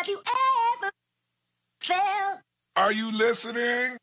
Have you ever felt? Are you listening?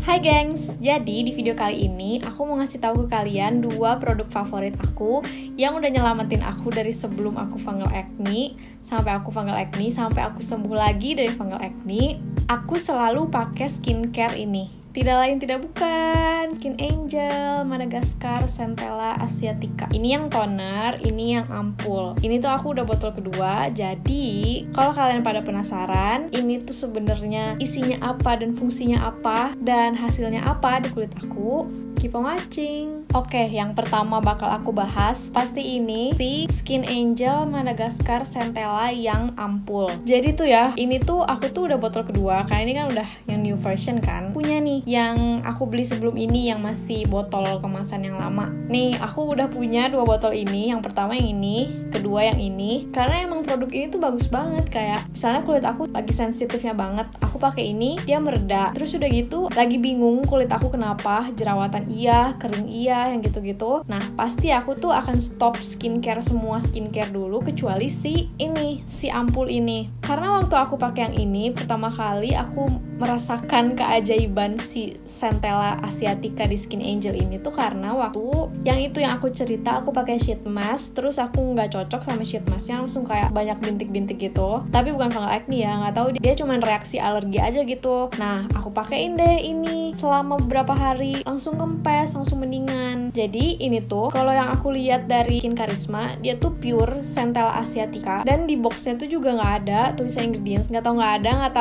Hai gengs, jadi di video kali ini aku mau ngasih tahu ke kalian 2 produk favorit aku yang udah nyelamatin aku dari sebelum aku fungal acne sampai aku fungal acne sampai aku sembuh lagi dari fungal acne. Aku selalu pakai skincare ini. Tidak lain tidak bukan Skin Angel Madagascar Centella Asiatica. Ini yang toner, ini yang ampul. Ini tuh aku udah botol kedua. Jadi kalau kalian pada penasaran, ini tuh sebenarnya isinya apa dan fungsinya apa dan hasilnya apa di kulit aku, keep on watching. Oke, yang pertama bakal aku bahas pasti ini si Skin Angel Madagascar Centella yang ampul. Jadi tuh ya, ini tuh aku tuh udah botol kedua karena ini kan udah yang new version kan. Punya nih yang aku beli sebelum ini yang masih botol kemasan yang lama. Nih, aku udah punya 2 botol ini. Yang pertama yang ini, kedua yang ini. Karena emang produk ini tuh bagus banget. Kayak misalnya kulit aku lagi sensitifnya banget, aku pakai ini, dia mereda. Terus udah gitu, lagi bingung kulit aku kenapa, jerawatan iya, kering iya, yang gitu-gitu. Nah, pasti aku tuh akan stop semua skincare dulu kecuali si ampul ini. Karena waktu aku pakai yang ini pertama kali aku merasakan keajaiban si Centella Asiatica di Skin Angel ini tuh karena waktu yang aku cerita aku pakai sheet mask, terus aku nggak cocok sama sheet masknya, langsung kayak banyak bintik-bintik gitu. Tapi bukan fungal acne ya, nggak tahu dia cuman reaksi alergi aja gitu. Nah, aku pakein deh ini selama beberapa hari, langsung kempes, langsung mendingan. Jadi ini tuh kalau yang aku lihat dari Skin Karisma, dia tuh pure Centella Asiatica dan di boxnya tuh juga nggak ada tulisan ingredients, nggak tahu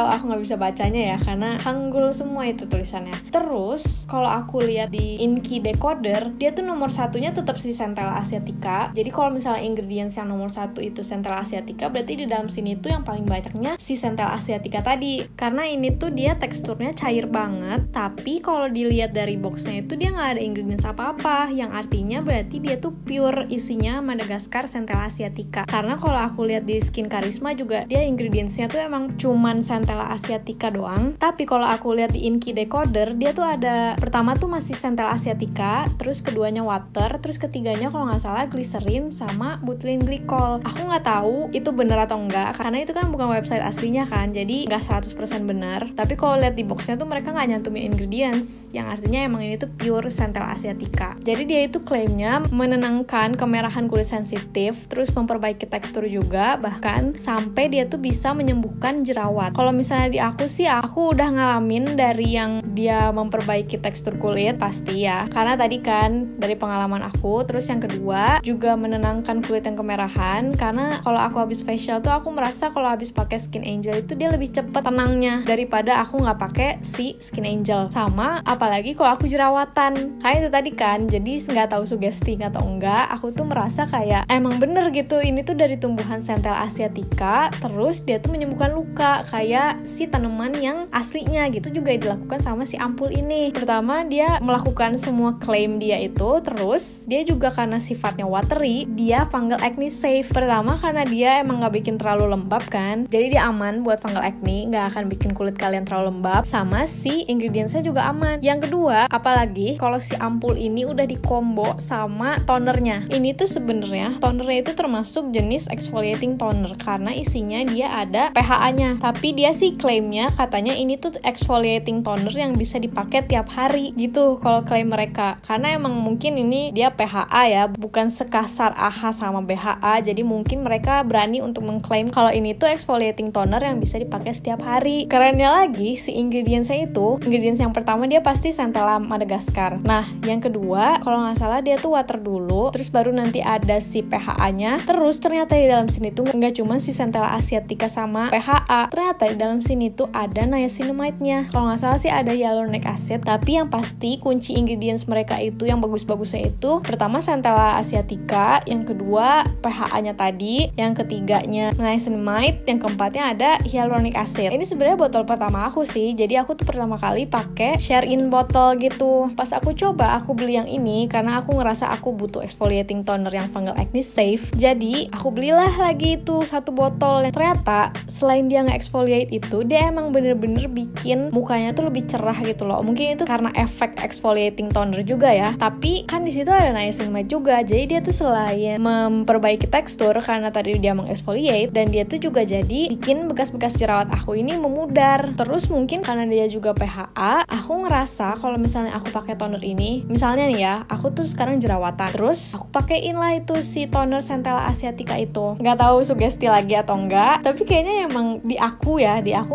aku nggak bisa bacanya ya karena hanggul semua itu tulisannya. Terus kalau aku lihat di Inki Decoder, dia tuh nomor satunya tetap si Centella Asiatica. Jadi kalau misalnya ingredients yang nomor 1 itu Centella Asiatica, berarti di dalam sini tuh yang paling banyaknya si Centella Asiatica tadi. Karena ini tuh dia teksturnya cair banget, tapi kalau dilihat dari boxnya itu dia nggak ada ingredients apa-apa, yang artinya berarti dia tuh pure isinya Madagascar Centella Asiatica. Karena kalau aku lihat di Skin Karisma juga dia ingredientsnya tuh emang cuman Centella Asiatica doang. Tapi kalau aku lihat di Inki Decoder, dia tuh ada pertama tuh masih Centella Asiatica, terus keduanya water, terus ketiganya kalau nggak salah glycerin sama butylene glycol. Aku nggak tahu itu bener atau enggak karena itu kan bukan website aslinya kan, jadi nggak 100% benar. Tapi kalau lihat di boxnya tuh mereka nggak nyantumin ingredients, yang artinya emang ini tuh pure Centella Asiatica. Jadi dia itu klaimnya menenangkan kemerahan kulit sensitif, terus memperbaiki tekstur juga, bahkan sampai dia tuh bisa menyembuhkan jerawat. Kalau misalnya di aku sih, aku udah ngalamin dari yang dia memperbaiki tekstur kulit pasti ya, karena tadi kan dari pengalaman aku. Terus yang kedua juga menenangkan kulit yang kemerahan, karena kalau aku habis facial tuh aku merasa kalau habis pakai Skin Angel itu dia lebih cepet tenangnya daripada aku nggak pakai si Skin Angel. Sama apalagi kalau aku jerawatan, kayak itu tadi kan, jadi nggak tahu sugesti atau enggak, aku tuh merasa kayak emang bener gitu, ini tuh dari tumbuhan Centella Asiatica, terus dia tuh menyembuhkan luka kayak si tanaman yang aslinya gitu. Juga dilakukan sama si ampul ini. Pertama dia melakukan semua klaim dia itu, terus dia juga karena sifatnya watery, dia fungal acne safe. Pertama karena dia emang gak bikin terlalu lembab kan, jadi dia aman buat fungal acne, gak akan bikin kulit kalian terlalu lembab, sama si ingredientsnya juga aman. Yang kedua, apalagi kalau si ampul ini udah dikombo sama tonernya. Ini tuh sebenarnya tonernya itu termasuk jenis exfoliating toner karena isinya dia ada PHA-nya, tapi dia sih klaimnya katanya ini tuh exfoliating toner yang bisa dipakai tiap hari gitu kalau klaim mereka. Karena emang mungkin ini dia PHA ya, bukan sekasar AHA sama BHA, jadi mungkin mereka berani untuk mengklaim kalau ini tuh exfoliating toner yang bisa dipakai setiap hari. Kerennya lagi, si ingredientsnya itu, ingredients yang pertama dia pasti Centella Madagascar. Nah, yang kedua, kalau nggak salah dia tuh water dulu, terus baru nanti ada si PHA-nya. Terus ternyata di dalam sini tuh nggak cuma si Centella Asiatica sama PHA, ternyata di dalam sini tuh ada niacinamide-nya. Kalau nggak salah sih ada hyaluronic acid, tapi yang pasti kunci ingredients mereka itu yang bagus-bagusnya itu pertama Centella Asiatica, yang kedua PHA-nya tadi, yang ketiganya niacinamide, yang keempatnya ada hyaluronic acid. Ini sebenarnya botol pertama aku sih, jadi aku tuh pertama kali pakai share in botol gitu. Pas aku coba, aku beli yang ini karena aku ngerasa aku butuh exfoliating toner yang fungal acne safe. Jadi aku belilah lagi itu 1 botol. Yang ternyata selain dia nge-exfoliate itu, dia emang bener-bener bener-bener bikin mukanya tuh lebih cerah gitu loh. Mungkin itu karena efek exfoliating toner juga ya. Tapi kan di situ ada niacinamide juga. Jadi dia tuh selain memperbaiki tekstur karena tadi dia mengeksfoliate, dan dia tuh juga jadi bikin bekas-bekas jerawat aku ini memudar. Terus mungkin karena dia juga PHA, aku ngerasa kalau misalnya aku pakai toner ini, misalnya nih ya, aku tuh sekarang jerawatan, terus aku pakein lah itu si toner Centella Asiatica itu. Nggak tahu sugesti lagi atau enggak, tapi kayaknya emang di aku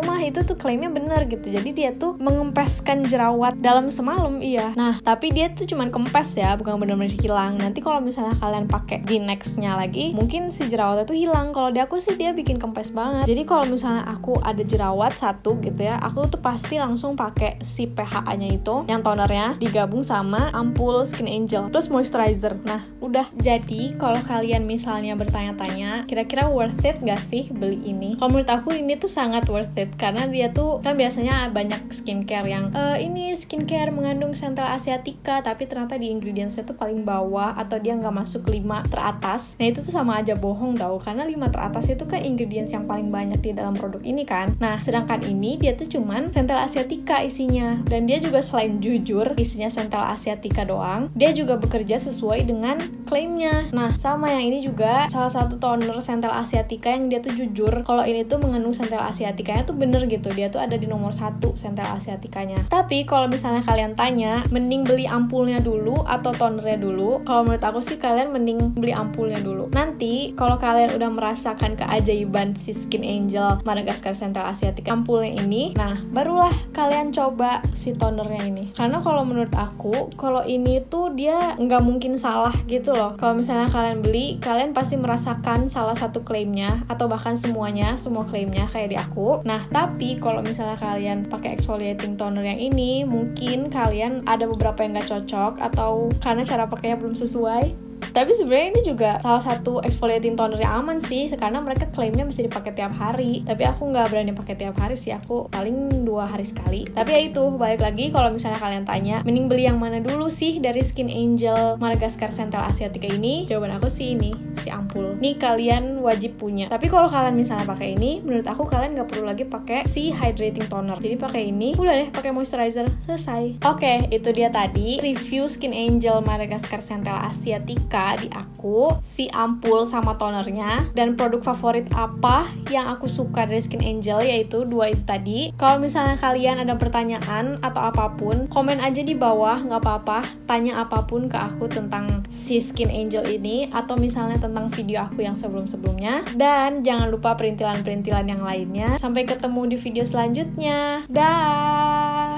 mah itu tuh klaimnya bener gitu. Jadi dia tuh mengempeskan jerawat dalam semalam, iya. Nah, tapi dia tuh cuman kempes ya, bukan bener-bener hilang. Nanti kalau misalnya kalian pakai di nextnya lagi, mungkin si jerawatnya tuh hilang. Kalau di aku sih dia bikin kempes banget. Jadi kalau misalnya aku ada jerawat satu gitu ya, aku tuh pasti langsung pakai si PHA-nya itu, yang tonernya digabung sama ampul Skin Angel plus moisturizer. Nah, udah. Jadi kalau kalian misalnya bertanya-tanya, kira-kira worth it gak sih beli ini? Kalau menurut aku ini tuh sangat worth it, karena dia tuh kan biasanya banyak skincare yang ini skincare mengandung Centella Asiatica, tapi ternyata di ingredientsnya tuh paling bawah atau dia nggak masuk 5 teratas. Nah itu tuh sama aja bohong tau, karena 5 teratas itu kan ingredients yang paling banyak di dalam produk ini kan. Nah sedangkan ini dia tuh cuman Centella Asiatica isinya, dan dia juga selain jujur isinya Centella Asiatica doang, dia juga bekerja sesuai dengan klaimnya. Nah sama yang ini juga salah satu toner Centella Asiatica yang dia tuh jujur kalau ini tuh mengandung Centella Asiatica-nya tuh bener gitu, dia tuh ada di nomor 1 Centella Asiatica-nya. Tapi kalau misalnya kalian tanya, mending beli ampulnya dulu atau tonernya dulu? Kalau menurut aku sih kalian mending beli ampulnya dulu. Nanti kalau kalian udah merasakan keajaiban si Skin Angel Madagascar Centella Asiatica ampulnya ini, nah barulah kalian coba si tonernya ini. Karena kalau menurut aku, kalau ini tuh dia nggak mungkin salah gitu loh. Kalau misalnya kalian beli, kalian pasti merasakan salah satu klaimnya atau bahkan semuanya, semua klaimnya kayak di aku. Nah tapi kalau misalnya kalian pakai exfoliating toner yang ini, mungkin kalian ada beberapa yang gak cocok atau karena cara pakainya belum sesuai. Tapi sebenarnya ini juga salah satu exfoliating toner yang aman sih, karena mereka klaimnya bisa dipakai tiap hari. Tapi aku nggak berani pakai tiap hari sih, aku paling 2 hari sekali. Tapi ya itu, balik lagi kalau misalnya kalian tanya, mending beli yang mana dulu sih dari Skin Angel Madagascar Centella Asiatica ini? Jawaban aku sih ini, si ampul. Nih kalian wajib punya. Tapi kalau kalian misalnya pakai ini, menurut aku kalian nggak perlu lagi pakai si hydrating toner. Jadi pakai ini, udah deh pakai moisturizer, selesai. Oke, itu dia tadi review Skin Angel Madagascar Centella Asiatica di aku, si ampul sama tonernya, dan produk favorit apa yang aku suka dari Skin Angel, yaitu 2 itu tadi. Kalau misalnya kalian ada pertanyaan atau apapun, komen aja di bawah, nggak apa-apa, tanya apapun ke aku tentang si Skin Angel ini, atau misalnya tentang video aku yang sebelum-sebelumnya. Dan jangan lupa perintilan-perintilan yang lainnya. Sampai ketemu di video selanjutnya. Dah.